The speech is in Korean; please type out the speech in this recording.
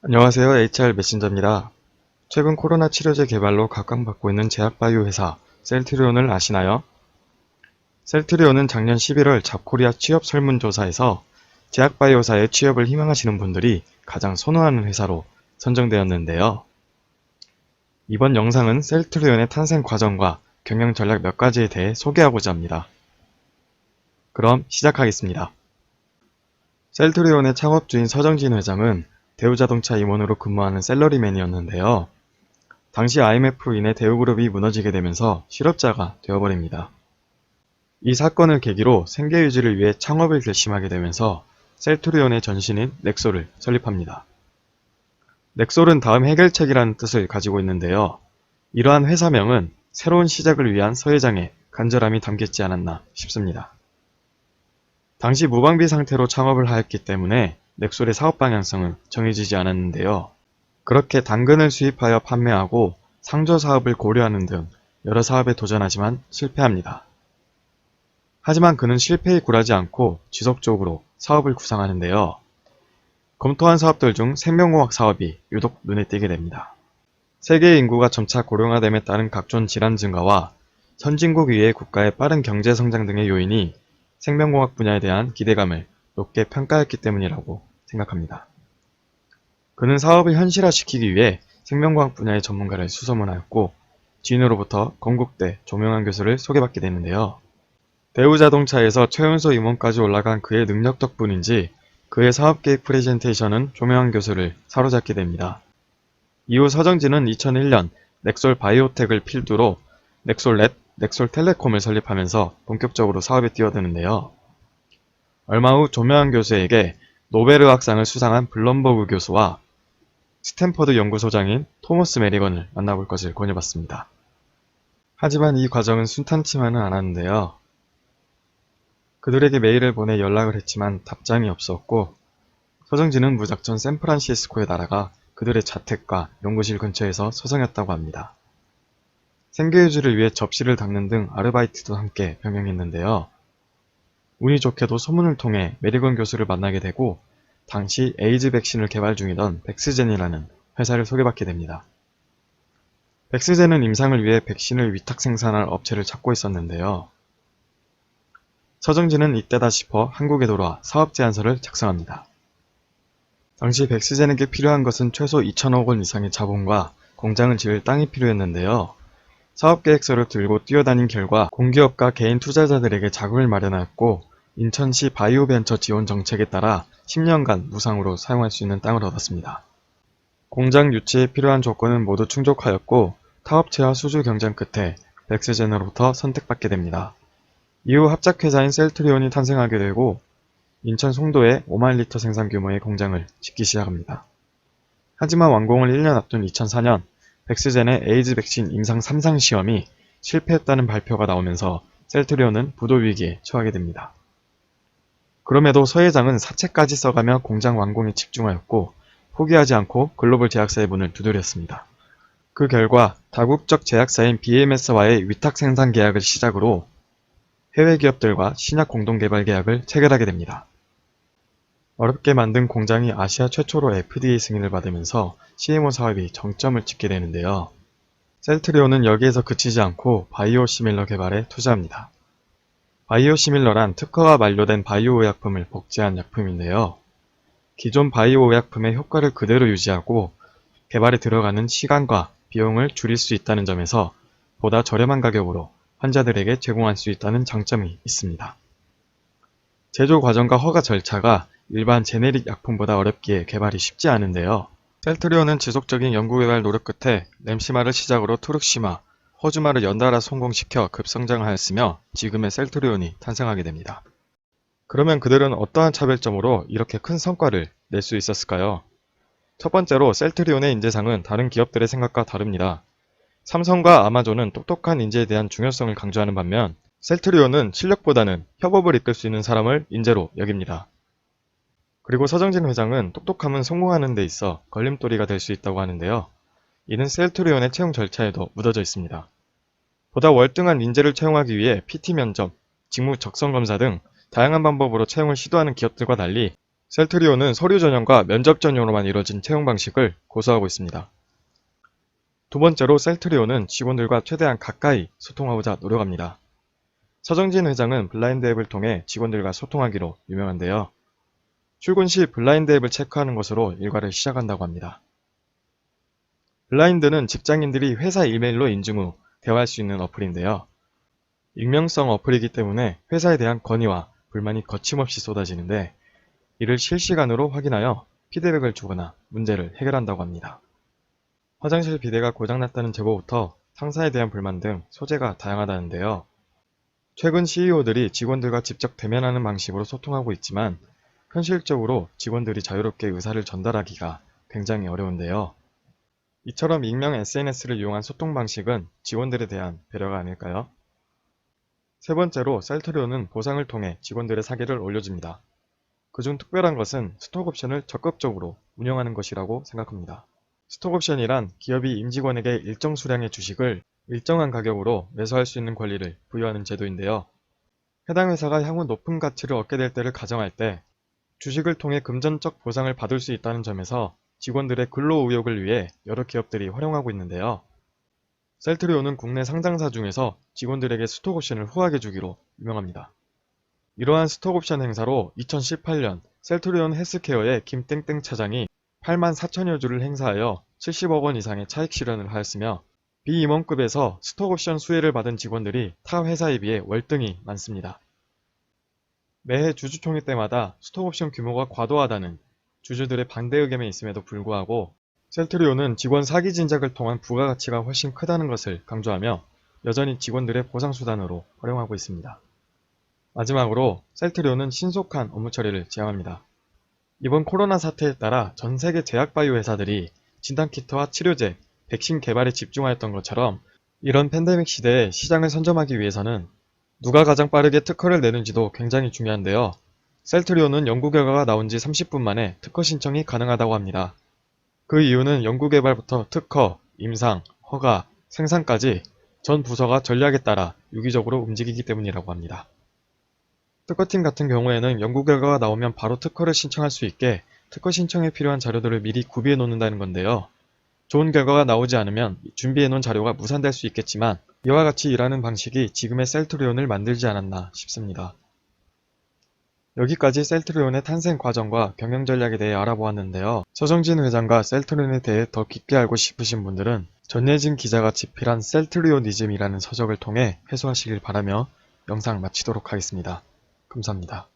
안녕하세요. HR 메신저입니다. 최근 코로나 치료제 개발로 각광받고 있는 제약바이오 회사 셀트리온을 아시나요? 셀트리온은 작년 11월 잡코리아 취업 설문조사에서 제약바이오사에 취업을 희망하시는 분들이 가장 선호하는 회사로 선정되었는데요. 이번 영상은 셀트리온의 탄생 과정과 경영 전략 몇 가지에 대해 소개하고자 합니다. 그럼 시작하겠습니다. 셀트리온의 창업주인 서정진 회장은 대우자동차 임원으로 근무하는 샐러리맨이었는데요. 당시 IMF로 인해 대우그룹이 무너지게 되면서 실업자가 되어버립니다. 이 사건을 계기로 생계 유지를 위해 창업을 결심하게 되면서 셀트리온의 전신인 넥솔을 설립합니다. 넥솔은 다음 해결책이라는 뜻을 가지고 있는데요. 이러한 회사명은 새로운 시작을 위한 서 회장의 간절함이 담겼지 않았나 싶습니다. 당시 무방비 상태로 창업을 하였기 때문에 넥솔의 사업 방향성은 정해지지 않았는데요. 그렇게 당근을 수입하여 판매하고 상조 사업을 고려하는 등 여러 사업에 도전하지만 실패합니다. 하지만 그는 실패에 굴하지 않고 지속적으로 사업을 구상하는데요. 검토한 사업들 중 생명공학 사업이 유독 눈에 띄게 됩니다. 세계 인구가 점차 고령화됨에 따른 각종 질환 증가와 선진국 이외의 국가의 빠른 경제 성장 등의 요인이 생명공학 분야에 대한 기대감을 높게 평가했기 때문이라고 생각합니다. 그는 사업을 현실화시키기 위해 생명과학 분야의 전문가를 수소문하였고 지인으로부터 건국대 조명환 교수를 소개받게 되는데요. 대우자동차에서 최연소 임원까지 올라간 그의 능력 덕분인지 그의 사업계획 프레젠테이션은 조명환 교수를 사로잡게 됩니다. 이후 서정진은 2001년 넥솔 바이오텍을 필두로 넥솔넷, 넥솔텔레콤을 설립하면서 본격적으로 사업에 뛰어드는데요. 얼마 후 조명환 교수에게 노벨의학상을 수상한 블럼버그 교수와 스탠퍼드 연구소장인 토머스 메리건을 만나볼 것을 권유받습니다. 하지만 이 과정은 순탄치만은 않았는데요. 그들에게 메일을 보내 연락을 했지만 답장이 없었고 서정진은 무작정 샌프란시스코에 날아가 그들의 자택과 연구실 근처에서 서성였다고 합니다. 생계유지를 위해 접시를 닦는 등 아르바이트도 함께 병행했는데요. 운이 좋게도 소문을 통해 메리건 교수를 만나게 되고 당시 에이즈 백신을 개발 중이던 백스젠이라는 회사를 소개받게 됩니다. 백스젠은 임상을 위해 백신을 위탁 생산할 업체를 찾고 있었는데요. 서정진은 이때다 싶어 한국에 돌아와 사업 제안서를 작성합니다. 당시 백스젠에게 필요한 것은 최소 2천억 원 이상의 자본과 공장을 지을 땅이 필요했는데요. 사업계획서를 들고 뛰어다닌 결과 공기업과 개인 투자자들에게 자금을 마련하였고 인천시 바이오벤처 지원 정책에 따라 10년간 무상으로 사용할 수 있는 땅을 얻었습니다. 공장 유치에 필요한 조건은 모두 충족하였고 타업체와 수주 경쟁 끝에 백스젠으로부터 선택받게 됩니다. 이후 합작회사인 셀트리온이 탄생하게 되고 인천 송도에 5만 리터 생산 규모의 공장을 짓기 시작합니다. 하지만 완공을 1년 앞둔 2004년 백스젠의 에이즈 백신 임상 3상 시험이 실패했다는 발표가 나오면서 셀트리온은 부도 위기에 처하게 됩니다. 그럼에도 서 회장은 사채까지 써가며 공장 완공에 집중하였고 포기하지 않고 글로벌 제약사의 문을 두드렸습니다. 그 결과 다국적 제약사인 BMS와의 위탁 생산 계약을 시작으로 해외 기업들과 신약 공동개발 계약을 체결하게 됩니다. 어렵게 만든 공장이 아시아 최초로 FDA 승인을 받으면서 CMO 사업이 정점을 찍게 되는데요. 셀트리온은 여기에서 그치지 않고 바이오시밀러 개발에 투자합니다. 바이오시밀러란 특허가 만료된 바이오 의약품을 복제한 약품인데요. 기존 바이오 의약품의 효과를 그대로 유지하고 개발에 들어가는 시간과 비용을 줄일 수 있다는 점에서 보다 저렴한 가격으로 환자들에게 제공할 수 있다는 장점이 있습니다. 제조 과정과 허가 절차가 일반 제네릭 약품보다 어렵기에 개발이 쉽지 않은데요. 셀트리온은 지속적인 연구개발 노력 끝에 램시마를 시작으로 투룩시마, 호주마를 연달아 성공시켜 급성장하였으며 지금의 셀트리온이 탄생하게 됩니다. 그러면 그들은 어떠한 차별점으로 이렇게 큰 성과를 낼 수 있었을까요? 첫 번째로 셀트리온의 인재상은 다른 기업들의 생각과 다릅니다. 삼성과 아마존은 똑똑한 인재에 대한 중요성을 강조하는 반면 셀트리온은 실력보다는 협업을 이끌 수 있는 사람을 인재로 여깁니다. 그리고 서정진 회장은 똑똑함은 성공하는 데 있어 걸림돌이가 될 수 있다고 하는데요. 이는 셀트리온의 채용 절차에도 묻어져 있습니다. 보다 월등한 인재를 채용하기 위해 PT 면접, 직무 적성 검사 등 다양한 방법으로 채용을 시도하는 기업들과 달리 셀트리온은 서류 전형과 면접 전형으로만 이루어진 채용 방식을 고수하고 있습니다. 두 번째로 셀트리온은 직원들과 최대한 가까이 소통하고자 노력합니다. 서정진 회장은 블라인드 앱을 통해 직원들과 소통하기로 유명한데요. 출근 시 블라인드 앱을 체크하는 것으로 일과를 시작한다고 합니다. 블라인드는 직장인들이 회사 이메일로 인증 후 대화할 수 있는 어플인데요. 익명성 어플이기 때문에 회사에 대한 건의와 불만이 거침없이 쏟아지는데 이를 실시간으로 확인하여 피드백을 주거나 문제를 해결한다고 합니다. 화장실 비데가 고장났다는 제보부터 상사에 대한 불만 등 소재가 다양하다는데요. 최근 CEO들이 직원들과 직접 대면하는 방식으로 소통하고 있지만 현실적으로 직원들이 자유롭게 의사를 전달하기가 굉장히 어려운데요. 이처럼 익명 SNS를 이용한 소통 방식은 직원들에 대한 배려가 아닐까요? 세 번째로 셀트리온은 보상을 통해 직원들의 사기를 올려줍니다. 그중 특별한 것은 스톡옵션을 적극적으로 운영하는 것이라고 생각합니다. 스톡옵션이란 기업이 임직원에게 일정 수량의 주식을 일정한 가격으로 매수할 수 있는 권리를 부여하는 제도인데요. 해당 회사가 향후 높은 가치를 얻게 될 때를 가정할 때 주식을 통해 금전적 보상을 받을 수 있다는 점에서 직원들의 근로 의욕을 위해 여러 기업들이 활용하고 있는데요. 셀트리온은 국내 상장사 중에서 직원들에게 스톡옵션을 후하게 주기로 유명합니다. 이러한 스톡옵션 행사로 2018년 셀트리온 헬스케어의 김땡땡 차장이 8만 4천여 주를 행사하여 70억 원 이상의 차익 실현을 하였으며 비임원급에서 스톡옵션 수혜를 받은 직원들이 타 회사에 비해 월등히 많습니다. 매해 주주총회 때마다 스톡옵션 규모가 과도하다는 주주들의 반대 의견이 있음에도 불구하고 셀트리온은 직원 사기 진작을 통한 부가가치가 훨씬 크다는 것을 강조하며 여전히 직원들의 보상수단으로 활용하고 있습니다. 마지막으로 셀트리온은 신속한 업무 처리를 지향합니다. 이번 코로나 사태에 따라 전 세계 제약바이오 회사들이 진단키트와 치료제, 백신 개발에 집중하였던 것처럼 이런 팬데믹 시대에 시장을 선점하기 위해서는 누가 가장 빠르게 특허를 내는지도 굉장히 중요한데요. 셀트리온은 연구 결과가 나온 지 30분 만에 특허 신청이 가능하다고 합니다. 그 이유는 연구개발부터 특허, 임상, 허가, 생산까지 전 부서가 전략에 따라 유기적으로 움직이기 때문이라고 합니다. 특허팀 같은 경우에는 연구 결과가 나오면 바로 특허를 신청할 수 있게 특허 신청에 필요한 자료들을 미리 구비해 놓는다는 건데요. 좋은 결과가 나오지 않으면 준비해 놓은 자료가 무산될 수 있겠지만 이와 같이 일하는 방식이 지금의 셀트리온을 만들지 않았나 싶습니다. 여기까지 셀트리온의 탄생 과정과 경영 전략에 대해 알아보았는데요. 서정진 회장과 셀트리온에 대해 더 깊게 알고 싶으신 분들은 전예진 기자가 집필한 셀트리오니즘이라는 서적을 통해 해소하시길 바라며 영상 마치도록 하겠습니다. 감사합니다.